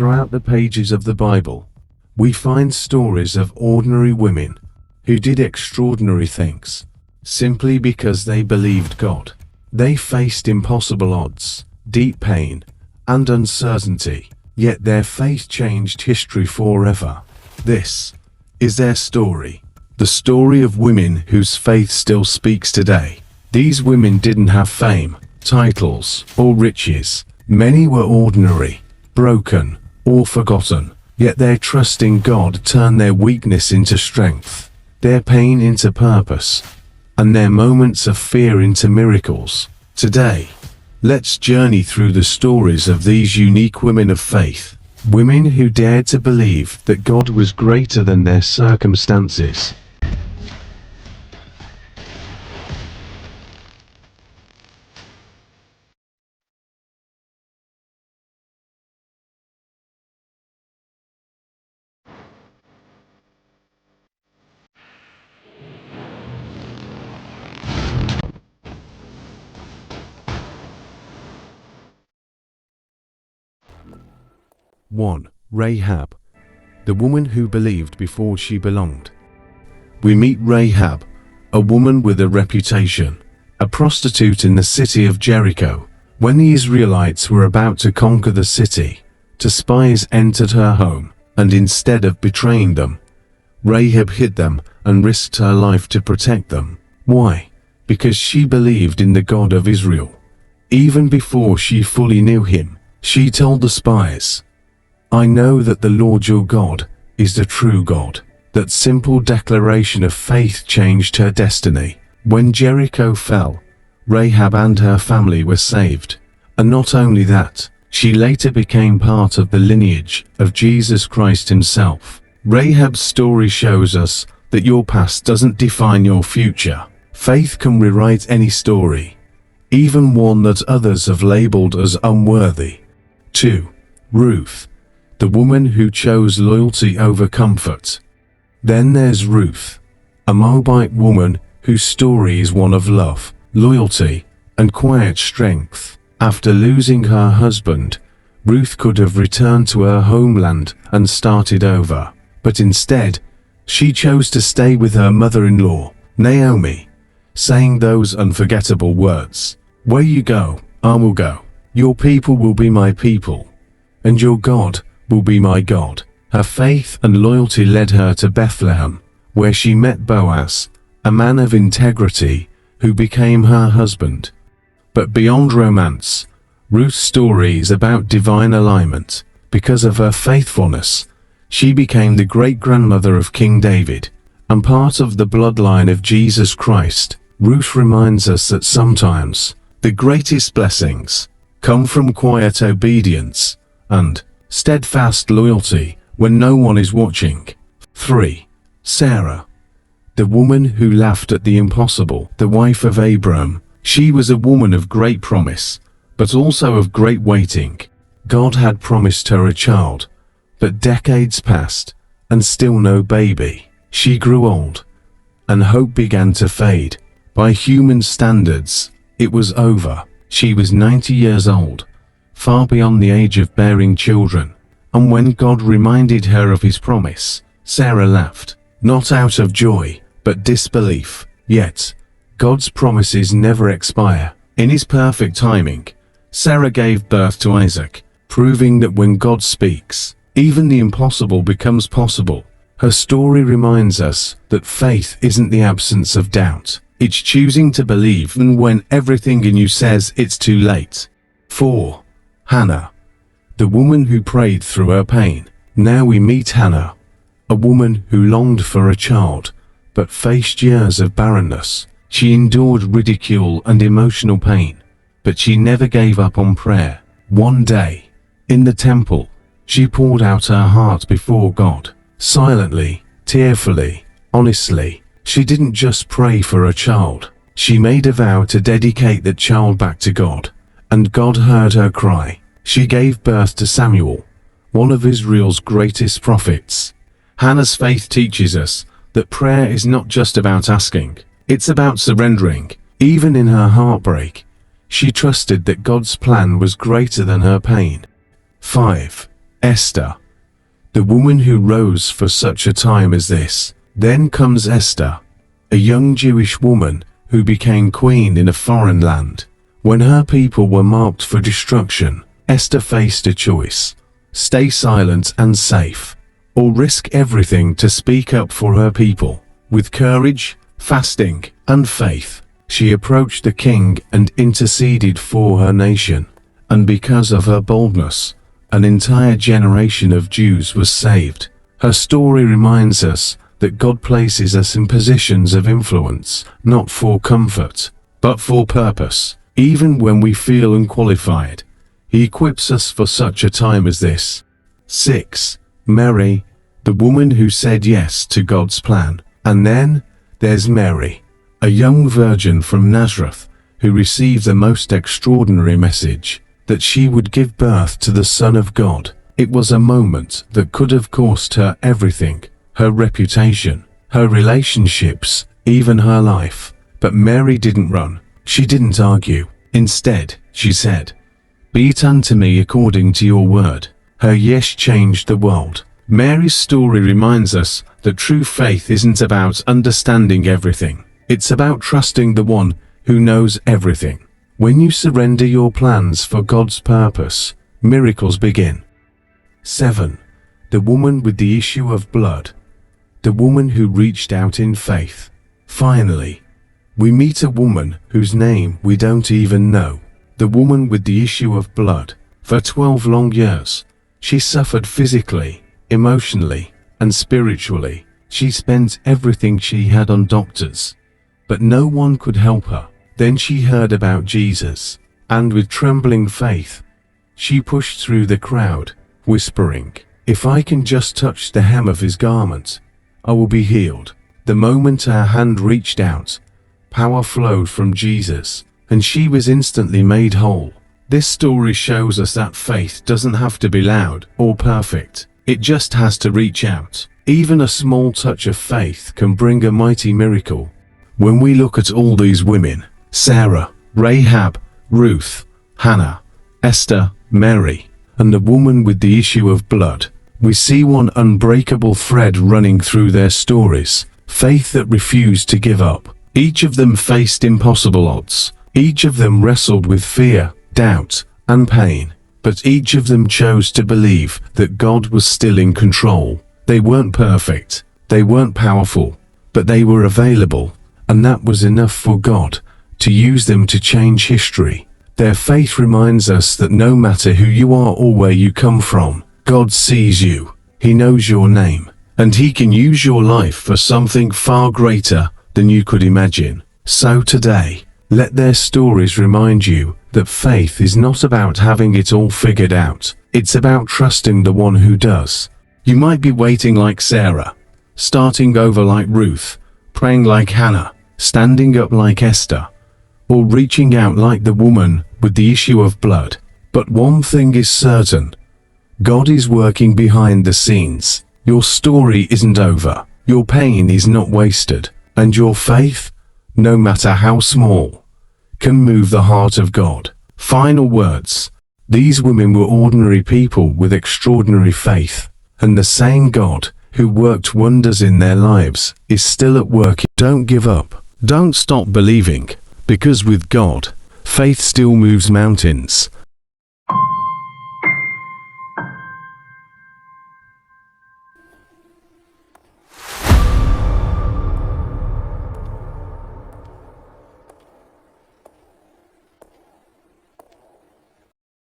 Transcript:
Throughout the pages of the Bible, we find stories of ordinary women who did extraordinary things simply because they believed God. They faced impossible odds, deep pain, and uncertainty, yet their faith changed history forever. This is their story, the story of women whose faith still speaks today. These women didn't have fame, titles, or riches. Many were ordinary, broken, or forgotten, yet their trust in God turned their weakness into strength, their pain into purpose, and their moments of fear into miracles. Today, let's journey through the stories of these unique women of faith, women who dared to believe that God was greater than their circumstances. One, Rahab, the woman who believed before she belonged. We meet Rahab, a woman with a reputation, a prostitute in the city of Jericho. When the Israelites were about to conquer the city, two spies entered her home, and instead of betraying them, Rahab hid them and risked her life to protect them. Why? Because she believed in the God of Israel. Even before she fully knew him, she told the spies, "I know that the Lord your God is the true God." That simple declaration of faith changed her destiny. When Jericho fell, Rahab and her family were saved. And not only that, she later became part of the lineage of Jesus Christ himself. Rahab's story shows us that your past doesn't define your future. Faith can rewrite any story, even one that others have labeled as unworthy. 2. Ruth, the woman who chose loyalty over comfort. Then there's Ruth, a Moabite woman whose story is one of love, loyalty, and quiet strength. After losing her husband, Ruth could have returned to her homeland and started over. But instead, she chose to stay with her mother-in-law, Naomi, saying those unforgettable words, "Where you go, I will go. Your people will be my people, and your God will be my God." Her faith and loyalty led her to Bethlehem, where she met Boaz, a man of integrity, who became her husband. But beyond romance, Ruth's story is about divine alignment. Because of her faithfulness, she became the great-grandmother of King David, and part of the bloodline of Jesus Christ. Ruth reminds us that sometimes the greatest blessings come from quiet obedience and steadfast loyalty when no one is watching. 3. Sarah, the woman who laughed at the impossible, the wife of Abram. She was a woman of great promise, but also of great waiting. God had promised her a child, but decades passed, and still no baby. She grew old, and hope began to fade. By human standards, it was over. She was 90 years old, far beyond the age of bearing children. And when God reminded her of his promise, Sarah laughed, not out of joy, but disbelief. Yet, God's promises never expire. In his perfect timing, Sarah gave birth to Isaac, proving that when God speaks, even the impossible becomes possible. Her story reminds us that faith isn't the absence of doubt. It's choosing to believe even when everything in you says it's too late. 4. Hannah, the woman who prayed through her pain. Now we meet Hannah, a woman who longed for a child, but faced years of barrenness. She endured ridicule and emotional pain, but she never gave up on prayer. One day, in the temple, she poured out her heart before God, silently, tearfully, honestly. She didn't just pray for a child. She made a vow to dedicate that child back to God, and God heard her cry. She gave birth to Samuel, one of Israel's greatest prophets. Hannah's faith teaches us that prayer is not just about asking, it's about surrendering. Even in her heartbreak, she trusted that God's plan was greater than her pain. 5. Esther, the woman who rose for such a time as this. Then comes Esther, a young Jewish woman who became queen in a foreign land. When her people were marked for destruction, Esther faced a choice: stay silent and safe, or risk everything to speak up for her people. With courage, fasting, and faith, she approached the king and interceded for her nation. And because of her boldness, an entire generation of Jews was saved. Her story reminds us that God places us in positions of influence, not for comfort, but for purpose. Even when we feel unqualified, He equips us for such a time as this. 6. Mary, the woman who said yes to God's plan. And then there's Mary, a young virgin from Nazareth, who received the most extraordinary message, that she would give birth to the Son of God. It was a moment that could have cost her everything: her reputation, her relationships, even her life. But Mary didn't run. She didn't argue. Instead, she said, "Be it unto me according to your word." Her yes changed the world. Mary's story reminds us that true faith isn't about understanding everything. It's about trusting the one who knows everything. When you surrender your plans for God's purpose, miracles begin. 7. The woman with the issue of blood. The woman who reached out in faith. Finally, we meet a woman whose name we don't even know. The woman with the issue of blood. For 12 long years, she suffered physically, emotionally, and spiritually. She spent everything she had on doctors, but no one could help her. Then she heard about Jesus, and with trembling faith, she pushed through the crowd, whispering, "If I can just touch the hem of his garment, I will be healed." The moment her hand reached out, power flowed from Jesus, and she was instantly made whole. This story shows us that faith doesn't have to be loud or perfect. It just has to reach out. Even a small touch of faith can bring a mighty miracle. When we look at all these women, Sarah, Rahab, Ruth, Hannah, Esther, Mary, and the woman with the issue of blood, we see one unbreakable thread running through their stories: faith that refused to give up. Each of them faced impossible odds. Each of them wrestled with fear, doubt, and pain. But each of them chose to believe that God was still in control. They weren't perfect, they weren't powerful, but they were available, and that was enough for God to use them to change history. Their faith reminds us that no matter who you are or where you come from, God sees you, He knows your name, and He can use your life for something far greater than you could imagine. So today, let their stories remind you that faith is not about having it all figured out. It's about trusting the one who does. You might be waiting like Sarah, starting over like Ruth, praying like Hannah, standing up like Esther, or reaching out like the woman with the issue of blood. But one thing is certain: God is working behind the scenes. Your story isn't over, your pain is not wasted, and your faith, no matter how small, can move the heart of God. Final words: these women were ordinary people with extraordinary faith, and the same God who worked wonders in their lives is still at work. Don't give up. Don't stop believing, because with God, faith still moves mountains.